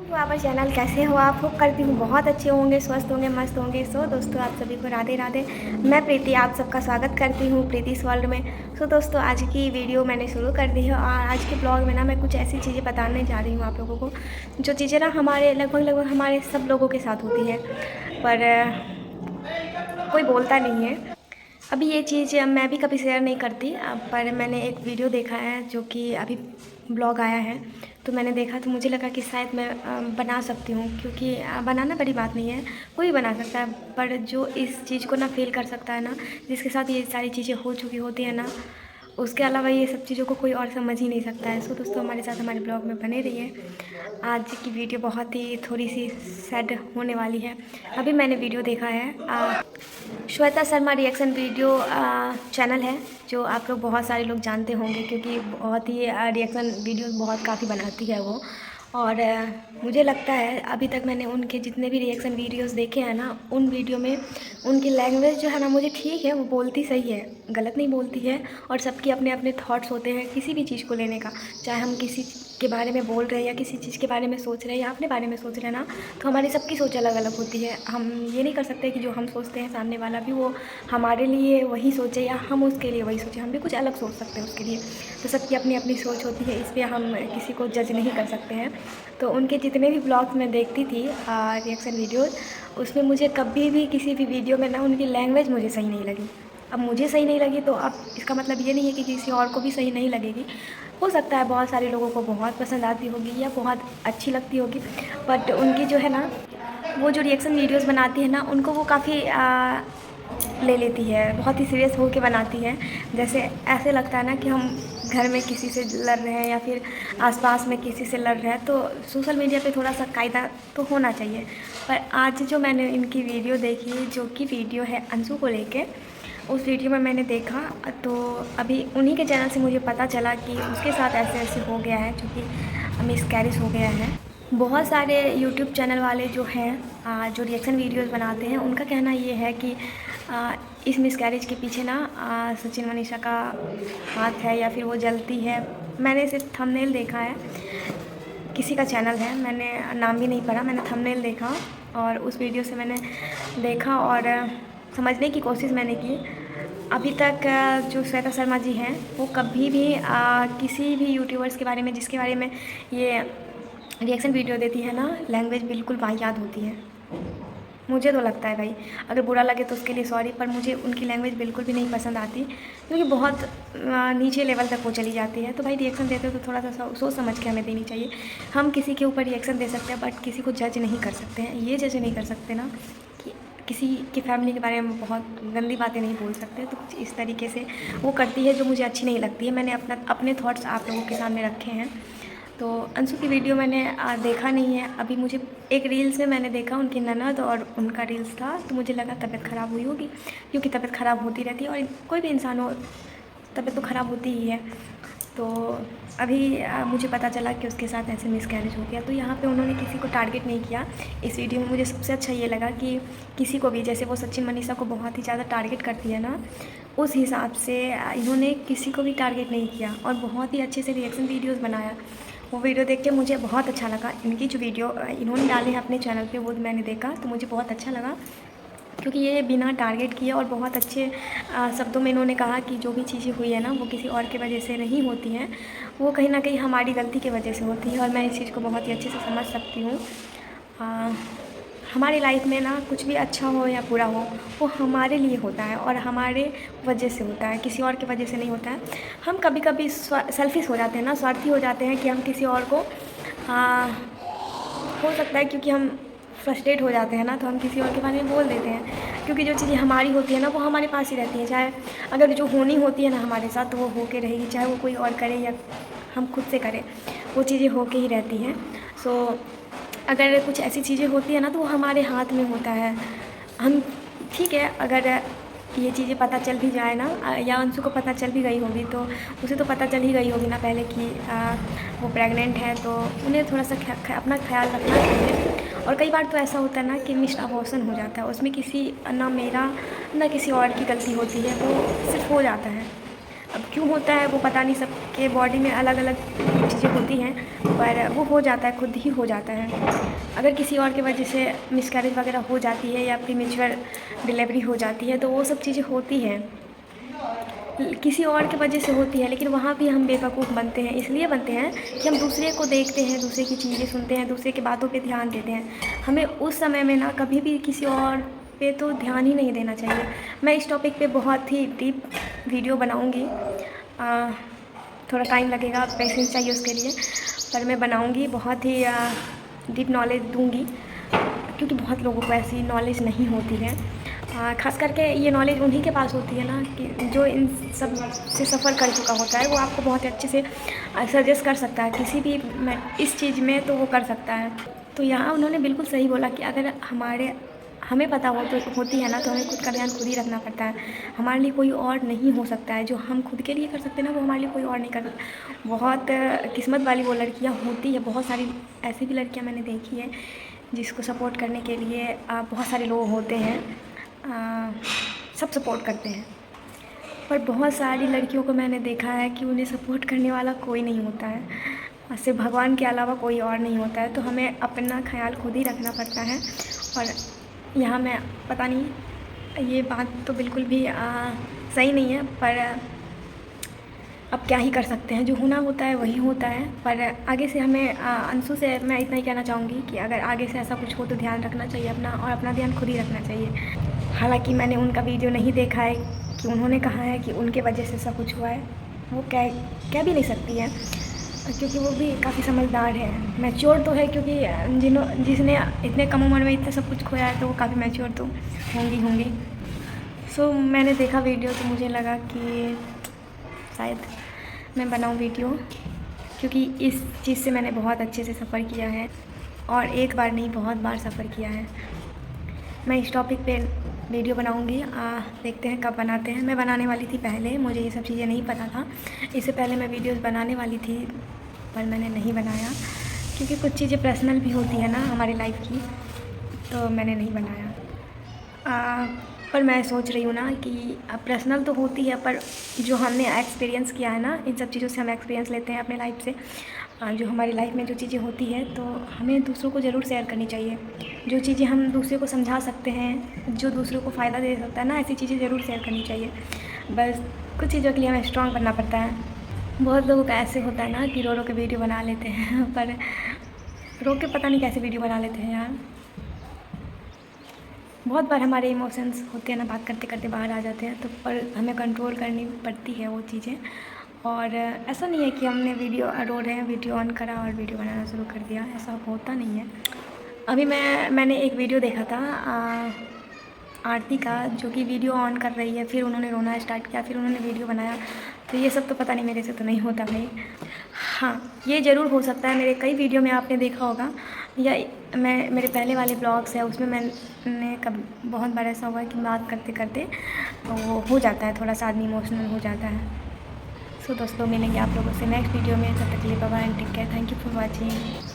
वापस चैनल कैसे हो आप? होप करती हूँ बहुत अच्छे होंगे, स्वस्थ होंगे, मस्त होंगे। सो दोस्तों, आप सभी को राधे राधे। मैं प्रीति आप सबका स्वागत करती हूँ प्रीतिस वर्ल्ड में। सो दोस्तों, आज की वीडियो मैंने शुरू कर दी है और आज के ब्लॉग में ना मैं कुछ ऐसी चीज़ें बताने जा रही हूँ आप लोगों को, जो चीज़ें ना हमारे लगभग हमारे सब लोगों के साथ होती है, पर कोई बोलता नहीं है। अभी ये चीज़ मैं भी कभी शेयर नहीं करती, पर मैंने एक वीडियो देखा है जो कि अभी ब्लॉग आया है, तो मैंने देखा तो मुझे लगा कि शायद मैं बना सकती हूँ, क्योंकि बनाना बड़ी बात नहीं है, कोई बना सकता है। पर जो इस चीज़ को ना फील कर सकता है ना, जिसके साथ ये सारी चीज़ें हो चुकी होती है ना, उसके अलावा ये सब चीज़ों को कोई और समझ ही नहीं सकता है। सो दोस्तों, हमारे साथ हमारे ब्लॉग में बने रहिए। आज की वीडियो बहुत ही थोड़ी सी सैड होने वाली है। अभी मैंने वीडियो देखा है, Shweta Sharma reaction video channel है, जो आप लोग बहुत सारे लोग जानते होंगे, क्योंकि बहुत ही रिएक्शन वीडियो बहुत काफ़ी बनाती है वो। और मुझे लगता है अभी तक मैंने उनके जितने भी रिएक्शन वीडियोस देखे हैं ना, उन वीडियो में उनकी लैंग्वेज जो है ना, मुझे ठीक है, वो बोलती सही है, गलत नहीं बोलती है। और सबके अपने अपने थॉट्स होते हैं किसी भी चीज़ को लेने का, चाहे हम किसी के बारे में बोल रहे हैं या किसी चीज़ के बारे में सोच रहे हैं या अपने बारे में सोच रहे हैं ना, तो हमारी सबकी सोच अलग अलग होती है। हम ये नहीं कर सकते कि जो हम सोचते हैं सामने वाला भी वो हमारे लिए वही सोचे या हम उसके लिए वही सोचें, हम भी कुछ अलग सोच सकते हैं उसके लिए। तो सबकी अपनी अपनी सोच होती है, इस पर हम किसी को जज नहीं कर सकते हैं। तो उनके जितने भी ब्लॉग्स मैं देखती थी रिएक्शन वीडियोज़, उसमें मुझे कभी भी किसी भी वीडियो में ना उनकी लैंग्वेज मुझे सही नहीं लगी। अब मुझे सही नहीं लगी तो अब इसका मतलब ये नहीं है कि किसी और को भी सही नहीं लगेगी। हो सकता है बहुत सारे लोगों को बहुत पसंद आती होगी या बहुत अच्छी लगती होगी, बट उनकी जो है ना, वो जो रिएक्शन वीडियोस बनाती है ना, उनको वो काफ़ी ले लेती है, बहुत ही सीरियस होकर बनाती है। जैसे ऐसे लगता है ना कि हम घर में किसी से लड़ रहे हैं या फिर आसपास में किसी से लड़ रहे हैं, तो सोशल मीडिया पे थोड़ा सा कायदा तो होना चाहिए। पर आज जो मैंने इनकी वीडियो देखी, जो कि वीडियो है अंशु को लेके, उस वीडियो में मैंने देखा तो अभी उन्हीं के चैनल से मुझे पता चला कि उसके साथ ऐसे ऐसे हो गया है, जो कि मिसकैरेज हो गया है। बहुत सारे यूट्यूब चैनल वाले जो हैं, जो रिएक्शन वीडियोस बनाते हैं, उनका कहना ये है कि इस मिसकैरेज के पीछे ना सचिन मनीषा का हाथ है या फिर वो जलती है। मैंने सिर्फ थंबनेल देखा है, किसी का चैनल है, मैंने नाम भी नहीं पढ़ा, मैंने थंबनेल देखा और उस वीडियो से मैंने देखा और समझने की कोशिश मैंने की। अभी तक जो श्वेता शर्मा जी हैं, वो कभी भी किसी भी यूट्यूबर्स के बारे में, जिसके बारे में ये रिएक्शन वीडियो देती है ना, लैंग्वेज बिल्कुल वाहियात होती है। मुझे तो लगता है भाई, अगर बुरा लगे तो उसके लिए सॉरी, पर मुझे उनकी लैंग्वेज बिल्कुल भी नहीं पसंद आती, क्योंकि बहुत नीचे लेवल तक वो चली जाती है। तो भाई रिएक्शन देते हो तो थोड़ा सा सोच समझ के हमें देनी चाहिए। हम किसी के ऊपर रिएक्शन दे सकते हैं, बट किसी को जज नहीं कर सकते हैं। ये जज नहीं कर सकते ना कि किसी की फैमिली के बारे में बहुत गंदी बातें नहीं बोल सकते। तो कुछ इस तरीके से वो करती है जो मुझे अच्छी नहीं लगती है। मैंने अपने थॉट्स आप लोगों के सामने रखे हैं। तो अंशु की वीडियो मैंने देखा नहीं है अभी। मुझे एक रील्स में मैंने देखा, उनकी ननद और उनका रील्स था, तो मुझे लगा तबीयत ख़राब हुई होगी, क्योंकि तबीयत ख़राब होती रहती है और कोई भी इंसान हो, तबीयत तो ख़राब होती ही है। तो अभी मुझे पता चला कि उसके साथ ऐसे मिसकैरेज हो गया। तो यहाँ पे उन्होंने किसी को टारगेट नहीं किया इस वीडियो में। मुझे सबसे अच्छा ये लगा कि किसी को भी, जैसे वो सचिन मनीषा को बहुत ही ज़्यादा टारगेट करती है ना, उस हिसाब से इन्होंने किसी को भी टारगेट नहीं किया और बहुत ही अच्छे से रिएक्शन वीडियोज़ बनाया। वो वीडियो देख के मुझे बहुत अच्छा लगा। इनकी जो वीडियो इन्होंने डाले हैं अपने चैनल पे, वो मैंने देखा तो मुझे बहुत अच्छा लगा, क्योंकि ये बिना टारगेट किए और बहुत अच्छे शब्दों में इन्होंने कहा कि जो भी चीज़ें हुई है ना, वो किसी और की वजह से नहीं होती हैं, वो कहीं ना कहीं हमारी गलती की वजह से होती है। और मैं इस चीज़ को बहुत ही अच्छे से समझ सकती हूँ। हमारी लाइफ में ना कुछ भी अच्छा हो या बुरा हो, वो हमारे लिए होता है और हमारे वजह से होता है, किसी और की वजह से नहीं होता है। हम कभी कभी सेल्फिश हो जाते हैं ना, स्वार्थी हो जाते हैं कि हम किसी और को हो सकता है क्योंकि हम फ्रस्ट्रेट हो जाते हैं ना, तो हम किसी और के बारे में बोल देते हैं, क्योंकि जो चीज़ें हमारी होती है ना, वो हमारे पास ही रहती हैं। चाहे अगर जो होनी होती है ना हमारे साथ, तो वो हो के रहेगी, चाहे वो कोई और करे या हम खुद से करें, वो चीज़ें हो के ही रहती हैं। सो अगर कुछ ऐसी चीज़ें होती है ना, तो वो हमारे हाथ में होता है। हम ठीक है, अगर ये चीज़ें पता चल भी जाए ना, या अंशु को पता चल भी गई होगी, तो उसे तो पता चल ही गई होगी ना पहले कि वो प्रेग्नेंट है, तो उन्हें थोड़ा सा अपना ख्याल रखना चाहिए। और कई बार तो ऐसा होता है ना कि मिस्ड अबॉर्शन हो जाता है, उसमें किसी ना मेरा ना किसी और की गलती होती है, वो सिर्फ हो जाता है। अब क्यों होता है वो पता नहीं, सबके बॉडी में अलग अलग चीज़ें होती हैं, पर वो हो जाता है, खुद ही हो जाता है। अगर किसी और की वजह से मिसकैरेज वगैरह हो जाती है या प्रीमेच्योर डिलीवरी हो जाती है तो वो सब चीज़ें होती हैं, किसी और की वजह से होती है, लेकिन वहाँ भी हम बेवकूफ़ बनते हैं। इसलिए बनते हैं कि हम दूसरे को देखते हैं, दूसरे की चीज़ें सुनते हैं, दूसरे की बातों पे ध्यान देते हैं। हमें उस समय में ना कभी भी किसी और पे तो ध्यान ही नहीं देना चाहिए। मैं इस टॉपिक पे बहुत ही डीप वीडियो बनाऊँगी, थोड़ा टाइम लगेगा, पेशेंस चाहिए उसके लिए, पर मैं बनाऊँगी, बहुत ही डीप नॉलेज दूँगी, क्योंकि बहुत लोगों को ऐसी नॉलेज नहीं होती है। ख़ास करके ये नॉलेज उन्हीं के पास होती है ना कि जो इन सब से सफ़र कर चुका होता है, वो आपको बहुत अच्छे से सजेस्ट कर सकता है किसी भी इस चीज़ में, तो वो कर सकता है। तो यहाँ उन्होंने बिल्कुल सही बोला कि अगर हमें पता होती है ना, तो हमें खुद का ध्यान खुद ही रखना पड़ता है। हमारे लिए कोई और नहीं हो सकता है, जो हम खुद के लिए कर सकते हैं ना, वो हमारे लिए कोई और नहीं कर सकता। बहुत किस्मत वाली वो लड़कियाँ होती है, बहुत सारी ऐसी भी लड़कियाँ मैंने देखी है जिसको सपोर्ट करने के लिए बहुत सारे लोग होते हैं, सब सपोर्ट करते हैं, पर बहुत सारी लड़कियों को मैंने देखा है कि उन्हें सपोर्ट करने वाला कोई नहीं होता है, सिर्फ भगवान के अलावा कोई और नहीं होता है। तो हमें अपना ख्याल खुद ही रखना पड़ता है। और यहाँ मैं पता नहीं, ये बात तो बिल्कुल भी सही नहीं है, पर अब क्या ही कर सकते हैं, जो होना होता है वही होता है। पर आगे से हमें अंशु से मैं इतना ही कहना चाहूँगी कि अगर आगे से ऐसा कुछ हो तो ध्यान रखना चाहिए अपना, और अपना ध्यान खुद ही रखना चाहिए। हालांकि मैंने उनका वीडियो नहीं देखा है कि उन्होंने कहा है कि उनके वजह से सब कुछ हुआ है, वो कह भी नहीं सकती है, क्योंकि वो भी काफ़ी समझदार है, मैच्योर तो है, क्योंकि जिसने इतने कम उम्र में इतना सब कुछ खोया है तो वो काफ़ी मैच्योर तो होंगी। सो मैंने देखा वीडियो तो मुझे लगा कि शायद मैं बनाऊँ वीडियो, क्योंकि इस चीज़ से मैंने बहुत अच्छे से सफ़र किया है, और एक बार नहीं बहुत बार सफ़र किया है। मैं इस टॉपिक पे वीडियो बनाऊंगी, देखते हैं कब बनाते हैं। मैं बनाने वाली थी पहले, मुझे ये सब चीज़ें नहीं पता था, इससे पहले मैं वीडियोस बनाने वाली थी, पर मैंने नहीं बनाया, क्योंकि कुछ चीज़ें पर्सनल भी होती है ना हमारी लाइफ की, तो मैंने नहीं बनाया। पर मैं सोच रही हूँ ना कि पर्सनल तो होती है, पर जो हमने एक्सपीरियंस किया है ना, इन सब चीज़ों से हम एक्सपीरियंस लेते हैं अपने लाइफ से, जो हमारी लाइफ में जो चीज़ें होती है तो हमें दूसरों को ज़रूर शेयर करनी चाहिए। जो चीज़ें हम दूसरे को समझा सकते हैं, जो दूसरों को फ़ायदा दे सकता है ना, ऐसी चीज़ें ज़रूर शेयर करनी चाहिए। बस कुछ चीज़ों के लिए हमें स्ट्रॉन्ग बनना पड़ता है। बहुत लोगों का ऐसे होता है ना कि रो रो के वीडियो बना लेते हैं, पर रो के पता नहीं कैसे वीडियो बना लेते हैं यार। बहुत बार हमारे इमोशंस होते हैं ना, बात करते करते बाहर आ जाते हैं, तो पर हमें कंट्रोल करनी पड़ती है वो चीज़ें। और ऐसा नहीं है कि हमने रो रहे हैं, वीडियो ऑन करा और वीडियो बनाना शुरू कर दिया, ऐसा होता नहीं है। अभी मैंने एक वीडियो देखा था आरती का, जो कि वीडियो ऑन कर रही है, फिर उन्होंने रोना स्टार्ट किया, फिर उन्होंने वीडियो बनाया। तो ये सब तो पता नहीं, मेरे से तो नहीं होता भाई। हाँ, ये ज़रूर हो सकता है, मेरे कई वीडियो में आपने देखा होगा, या मेरे पहले वाले ब्लॉग्स है उसमें मैंने बहुत बार ऐसा हुआ है कि बात करते करते वो हो जाता है, थोड़ा सा आदमी इमोशनल हो जाता है। सो दोस्तों, मिलेंगे आप लोगों से नेक्स्ट वीडियो में, तब तक के लिए bye bye and take care, thank you for watching.